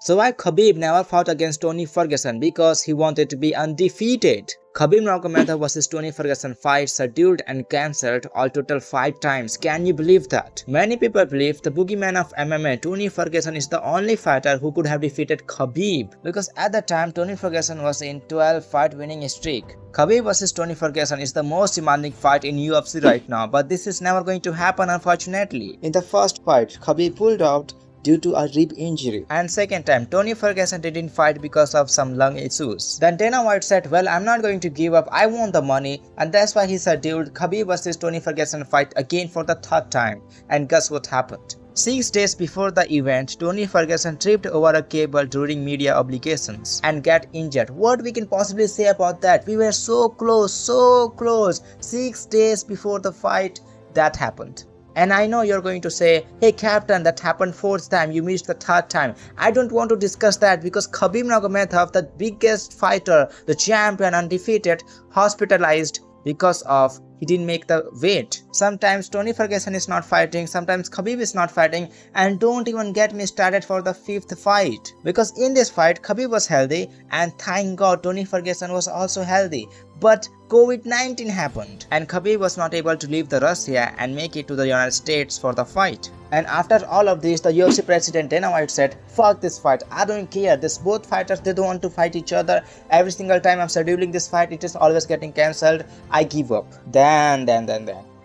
So why Khabib never fought against Tony Ferguson? Because he wanted to be undefeated. Khabib Nurmagomedov vs Tony Ferguson fight scheduled and cancelled all total 5 times. Can you believe that? Many people believe the boogeyman of MMA, Tony Ferguson, is the only fighter who could have defeated Khabib, because at the time Tony Ferguson was in 12 fight winning streak. Khabib vs Tony Ferguson is the most demanding fight in UFC right now, but this is never going to happen, unfortunately. In the first fight, Khabib pulled out due to a rib injury, and second time Tony Ferguson didn't fight because of some lung issues. Then Dana White said, well, I'm not going to give up, I want the money, and that's why he scheduled Khabib vs Tony Ferguson fight again for the 3rd time. And guess what happened? 6 days before the event, Tony Ferguson tripped over a cable during media obligations and got injured. What we can possibly say about that? We were so close, so close. 6 days before the fight, that happened. And I know you're going to say, hey captain, that happened 4th time, you missed the 3rd time. I don't want to discuss that, because Khabib Nurmagomedov, the biggest fighter, the champion, undefeated, hospitalized because of he didn't make the weight. Sometimes Tony Ferguson is not fighting, sometimes Khabib is not fighting, and don't even get me started for the 5th fight. Because in this fight, Khabib was healthy, and thank God Tony Ferguson was also healthy. But COVID-19 happened, and Khabib was not able to leave the Russia and make it to the United States for the fight. And after all of this, the UFC president Dana White said, fuck this fight, I don't care, this both fighters, they don't want to fight each other. Every single time I'm scheduling this fight, it is always getting cancelled. I give up. Then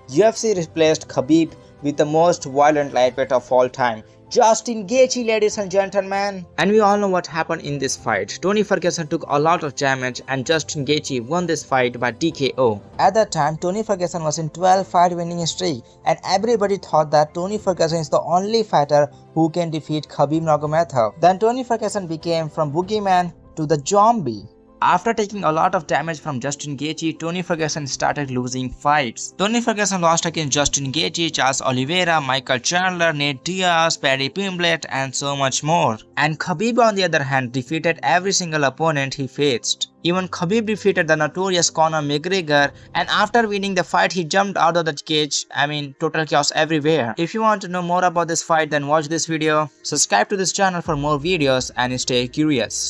UFC replaced Khabib with the most violent lightweight of all time, Justin Gaethje, ladies and gentlemen. And we all know what happened in this fight. Tony Ferguson took a lot of damage and Justin Gaethje won this fight by TKO. At that time, Tony Ferguson was in 12 fight winning streak, and everybody thought that Tony Ferguson is the only fighter who can defeat Khabib Nurmagomedov. Then Tony Ferguson became from boogeyman to the zombie. After taking a lot of damage from Justin Gaethje, Tony Ferguson started losing fights. Tony Ferguson lost against Justin Gaethje, Charles Oliveira, Michael Chandler, Nate Diaz, Paddy Pimblett, and so much more. And Khabib, on the other hand, defeated every single opponent he faced. Even Khabib defeated the notorious Conor McGregor, and after winning the fight, he jumped out of the cage. I mean, total chaos everywhere. If you want to know more about this fight, then watch this video. Subscribe to this channel for more videos and stay curious.